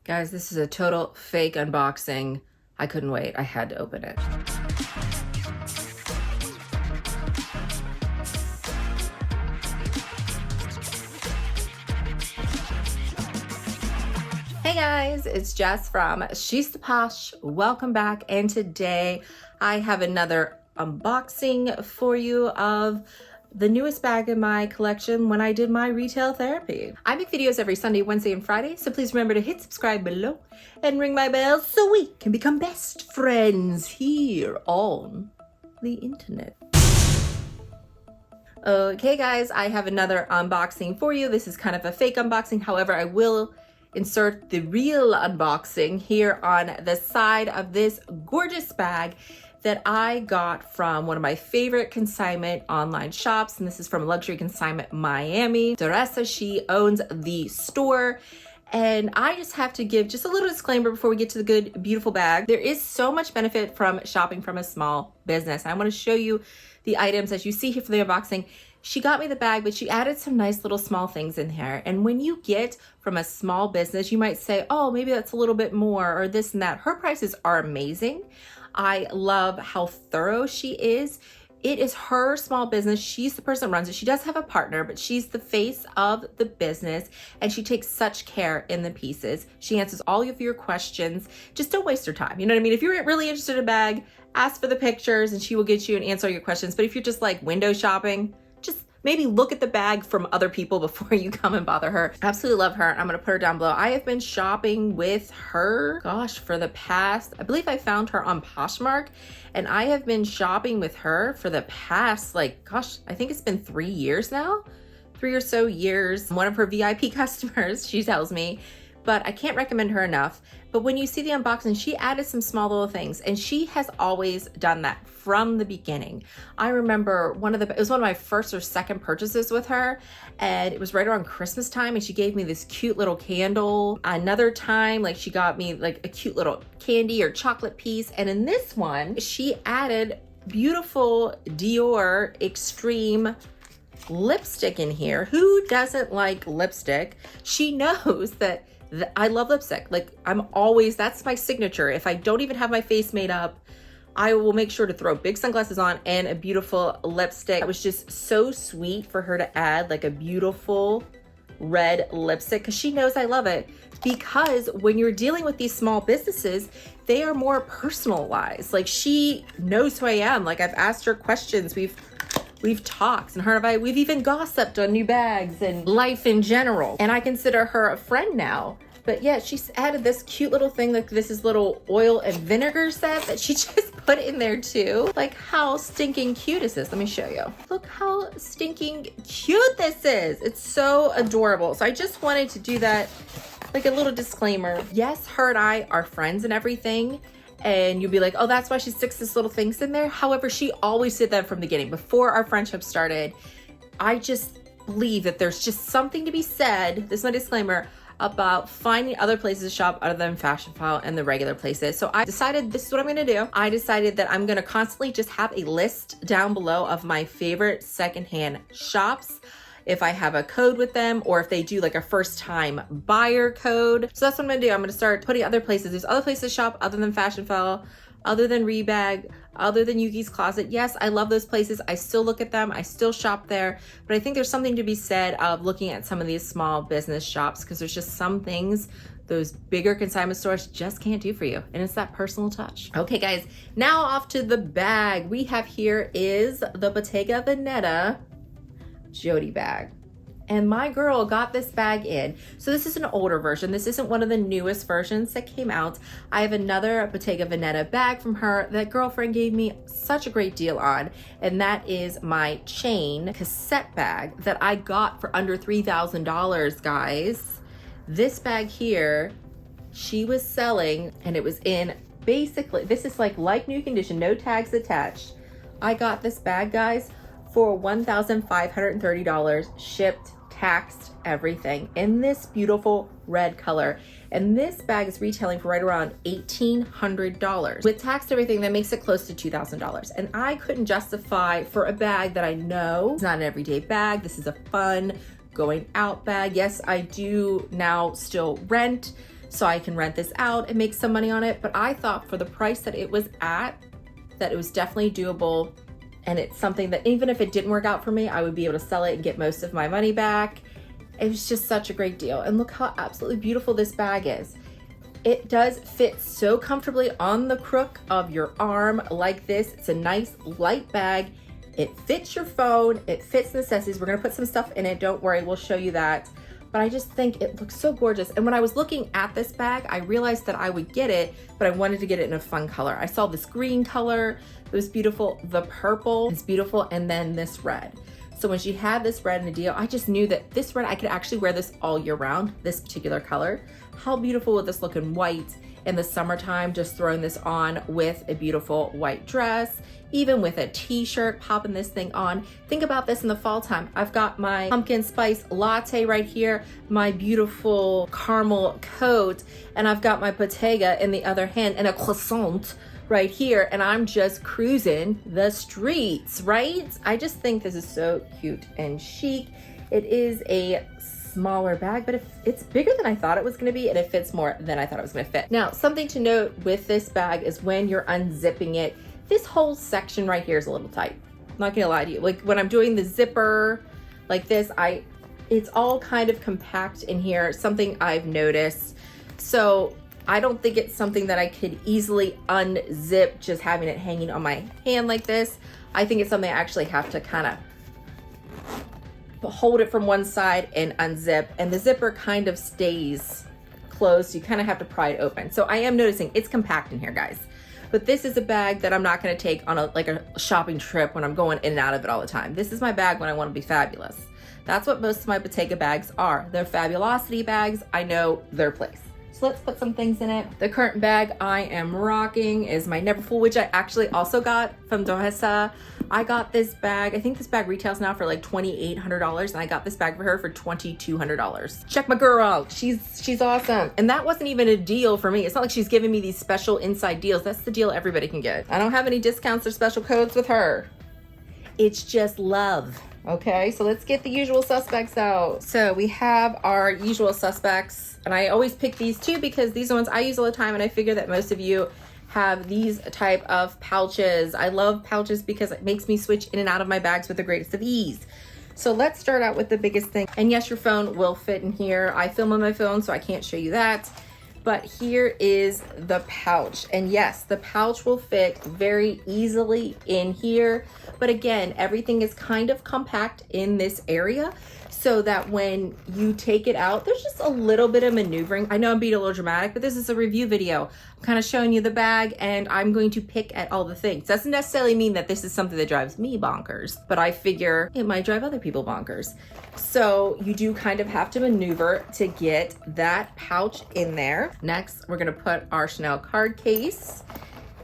Guys, this is a total fake unboxing. I couldn't wait. I had to open it. Hey guys, it's Jess from She's the Posh. Welcome back, and today I have another unboxing for you of the newest bag in my collection when I did my retail therapy. I make videos every Sunday, Wednesday, and Friday, so please remember to hit subscribe below and ring my bell so we can become best friends here on the internet. Okay guys, I have another unboxing for you. This is kind of a fake unboxing. However, I will insert the real unboxing here on the side of this gorgeous bag that I got from one of my favorite consignment online shops, and this is from Luxury Consignment Miami. Teresa, she owns the store. And I just have to give just a little disclaimer before we get to the good, beautiful bag. There is so much benefit from shopping from a small business. I want to show you the items as you see here for the unboxing. She got me the bag, but she added some nice little small things in here. And when you get from a small business, you might say, oh, maybe that's a little bit more or this and that. Her prices are amazing. I love how thorough she is. It is her small business. She's the person that runs it. She does have a partner, but she's the face of the business, and she takes such care in the pieces. She answers all of your questions. Just don't waste her time. You know what I mean? If you're really interested in a bag, ask for the pictures and she will get you and answer all your questions. But if you're just like window shopping, just maybe look at the bag from other people before you come and bother her. Absolutely love her. I'm gonna put her down below. I have been shopping with her, gosh, for the past, I believe I found her on Poshmark, and I have been shopping with her for the past, like, gosh, I think it's been 3 years now, 3 or so years. One of her VIP customers, she tells me, but I can't recommend her enough. But when you see the unboxing, she added some small little things, and she has always done that from the beginning. I remember it was one of my first or second purchases with her, and it was right around Christmas time, and she gave me this cute little candle. Another time, like, she got me like a cute little candy or chocolate piece. And in this one, she added beautiful Dior Extreme lipstick in here. Who doesn't like lipstick? She knows that I love lipstick. Like, that's my signature. If I don't even have my face made up, I will make sure to throw big sunglasses on and a beautiful lipstick. It was just so sweet for her to add like a beautiful red lipstick, because she knows I love it. Because when you're dealing with these small businesses, they are more personalized. Like, she knows who I am. Like, I've asked her questions. We've talked, and we've even gossiped on new bags and life in general. And I consider her a friend now. But yeah, she's added this cute little thing, like this is little oil and vinegar set that she just put in there too. Like, how stinking cute is this? Let me show you. Look how stinking cute this is. It's so adorable. So I just wanted to do that, like a little disclaimer. Yes, her and I are friends and everything. And you'll be like, oh, that's why she sticks this little things in there. However, she always did that from the beginning. Before our friendship started, I just believe that there's just something to be said, this is my disclaimer, about finding other places to shop other than Fashionphile and the regular places. So I decided this is what I'm gonna do. I decided that I'm gonna constantly just have a list down below of my favorite secondhand shops, if I have a code with them, or if they do like a first time buyer code. So that's what I'm gonna do. I'm gonna start putting other places. There's other places to shop other than Fashionphile, other than Rebag, other than Yuki's Closet. Yes, I love those places. I still look at them. I still shop there. But I think there's something to be said of looking at some of these small business shops, because there's just some things those bigger consignment stores just can't do for you. And it's that personal touch. Okay guys, now off to the bag. We have here is the Bottega Veneta Jodie bag. And my girl got this bag in. So this is an older version. This isn't one of the newest versions that came out. I have another Bottega Veneta bag from her that girlfriend gave me such a great deal on. And that is my chain cassette bag that I got for under $3,000, guys. This bag here, she was selling, and it was in basically, this is like new condition, no tags attached. I got this bag, guys, for $1,530, shipped, taxed, everything, in this beautiful red color. And this bag is retailing for right around $1,800. With tax and everything, that makes it close to $2,000. And I couldn't justify for a bag that I know is not an everyday bag. This is a fun going out bag. Yes, I do now still rent so I can rent this out and make some money on it. But I thought for the price that it was at, that it was definitely doable. And it's something that even if it didn't work out for me, I would be able to sell it and get most of my money back. It was just such a great deal. And look how absolutely beautiful this bag is. It does fit so comfortably on the crook of your arm like this. It's a nice light bag. It fits your phone, it fits necessities. We're gonna put some stuff in it, don't worry, we'll show you that. But I just think it looks so gorgeous. And when I was looking at this bag, I realized that I would get it, but I wanted to get it in a fun color. I saw this green color, it was beautiful. The purple is beautiful, and then this red. So when she had this red in a deal, I just knew that this red, I could actually wear this all year round, this particular color. How beautiful would this look in white in the summertime, just throwing this on with a beautiful white dress, even with a t-shirt, popping this thing on. Think about this in the fall time. I've got my pumpkin spice latte right here, my beautiful caramel coat, and I've got my Bottega in the other hand and a croissant right here, and I'm just cruising the streets, right? I just think this is so cute and chic. It is a smaller bag, but it's bigger than I thought it was going to be, and it fits more than I thought it was going to fit. Now, something to note with this bag is when you're unzipping it, this whole section right here is a little tight. I'm not going to lie to you. Like when I'm doing the zipper like this, it's all kind of compact in here, something I've noticed. So I don't think it's something that I could easily unzip just having it hanging on my hand like this. I think it's something I actually have to kind of hold it from one side and unzip, and the zipper kind of stays closed, so you kind of have to pry it open. So I am noticing it's compact in here, guys. But this is a bag that I'm not going to take on a shopping trip when I'm going in and out of it all the time. This is my bag when I want to be fabulous. That's what most of my Bottega bags are. They're fabulosity bags. I know their place. So let's put some things in it. The current bag I am rocking is my Neverfull, which I actually also got from Dohesa. I got this bag, I think this bag retails now for like $2,800, and I got this bag for her for $2,200. Check my girl out, she's awesome. And that wasn't even a deal for me. It's not like she's giving me these special inside deals. That's the deal everybody can get. I don't have any discounts or special codes with her. It's just love. Okay, so let's get the usual suspects out. So we have our usual suspects, and I always pick these two because these are ones I use all the time, and I figure that most of you have these type of pouches. I love pouches because it makes me switch in and out of my bags with the greatest of ease. So let's start out with the biggest thing. And yes, your phone will fit in here. I film on my phone, so I can't show you that. But here is the pouch. And yes, the pouch will fit very easily in here. But again, everything is kind of compact in this area, so that when you take it out, there's just a little bit of maneuvering. I know I'm being a little dramatic, but this is a review video. I'm kind of showing you the bag, and I'm going to pick at all the things. Doesn't necessarily mean that this is something that drives me bonkers, but I figure it might drive other people bonkers. So you do kind of have to maneuver to get that pouch in there. Next, we're gonna put our Chanel card case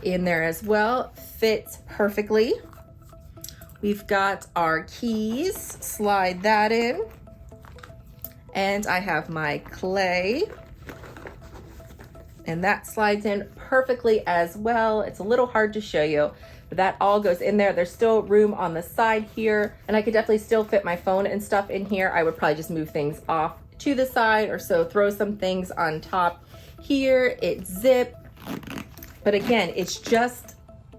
in there as well. Fits perfectly. We've got our keys, slide that in. And I have my clay, and that slides in perfectly as well. It's a little hard to show you, but that all goes in there. There's still room on the side here, and I could definitely still fit my phone and stuff in here. I would probably just move things off to the side, or so throw some things on top here. It's zip, but again, it's just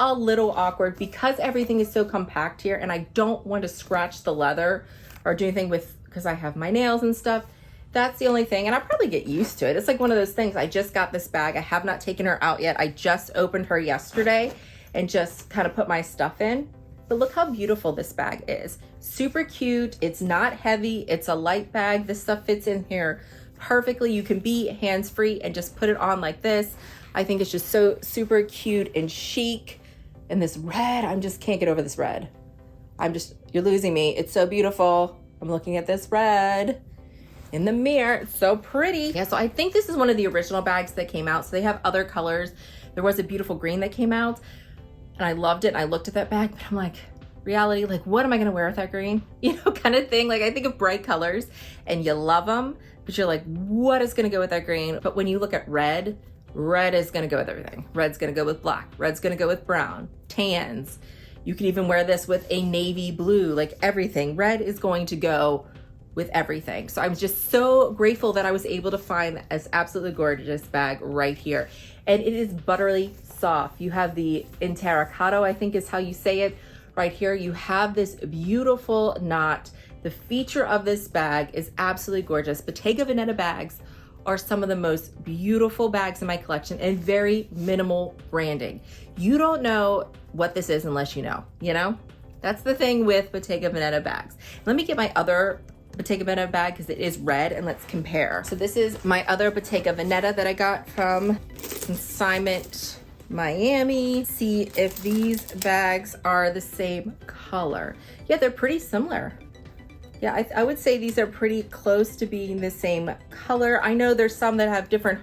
a little awkward because everything is so compact here, and I don't want to scratch the leather or do anything with, because I have my nails and stuff. That's the only thing, and I'll probably get used to it. It's like one of those things. I just got this bag. I have not taken her out yet. I just opened her yesterday and just kind of put my stuff in. But look how beautiful this bag is. Super cute. It's not heavy. It's a light bag. This stuff fits in here perfectly. You can be hands-free and just put it on like this. I think it's just so super cute and chic. And this red, I just can't get over this red. You're losing me. It's so beautiful. I'm looking at this red in the mirror. It's so pretty. Yeah, so I think this is one of the original bags that came out. So they have other colors. There was a beautiful green that came out, and I loved it. And I looked at that bag, but I'm like, reality, like, what am I gonna wear with that green? You know, kind of thing. Like, I think of bright colors and you love them, but you're like, what is gonna go with that green? But when you look at red, red is gonna go with everything. Red's gonna go with black. Red's gonna go with brown, tans. You can even wear this with a navy blue, like everything. Red is going to go with everything. So I'm just so grateful that I was able to find this absolutely gorgeous bag right here. And it is buttery soft. You have the interracado, I think is how you say it, right here. You have this beautiful knot. The feature of this bag is absolutely gorgeous. Bottega Veneta bags are some of the most beautiful bags in my collection and very minimal branding. You don't know what this is unless you know? That's the thing with Bottega Veneta bags. Let me get my other Bottega Veneta bag because it is red, and let's compare. So this is my other Bottega Veneta that I got from Consignment Miami. See if these bags are the same color. Yeah, they're pretty similar. Yeah, I would say these are pretty close to being the same color. I know there's some that have different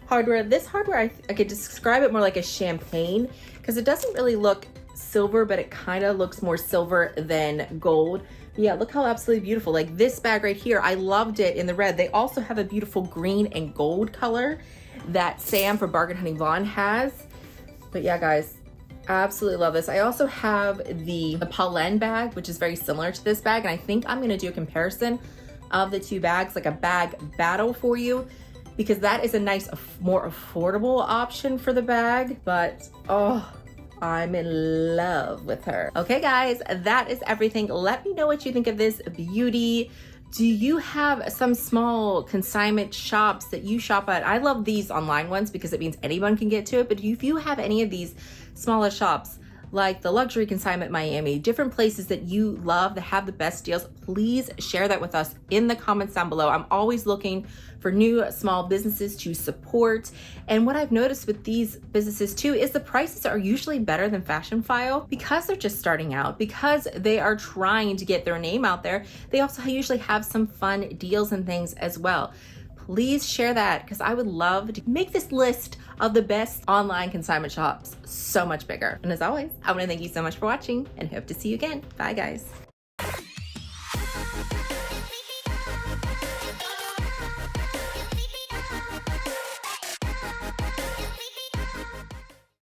hardware. This hardware, I could describe it more like a champagne because it doesn't really look silver, but it kind of looks more silver than gold. Yeah, look how absolutely beautiful. Like this bag right here, I loved it in the red. They also have a beautiful green and gold color that Sam for Bargain Hunting Vaughn has. But yeah, guys, absolutely love this. I also have the Pollen bag, which is very similar to this bag. And I think I'm gonna do a comparison of the two bags, like a bag battle for you, because that is a nice, more affordable option for the bag. But oh, I'm in love with her. Okay guys, that is everything. Let me know what you think of this beauty. Do you have some small consignment shops that you shop at? I love these online ones because it means anyone can get to it. But if you have any of these smaller shops, like the Luxury Consignment Miami, different places that you love that have the best deals, please share that with us in the comments down below. I'm always looking for new small businesses to support. And what I've noticed with these businesses too is the prices are usually better than Fashion File because they're just starting out, because they are trying to get their name out there. They also usually have some fun deals and things as well. Please share that because I would love to make this list of the best online consignment shops so much bigger. And as always, I want to thank you so much for watching and hope to see you again. Bye guys.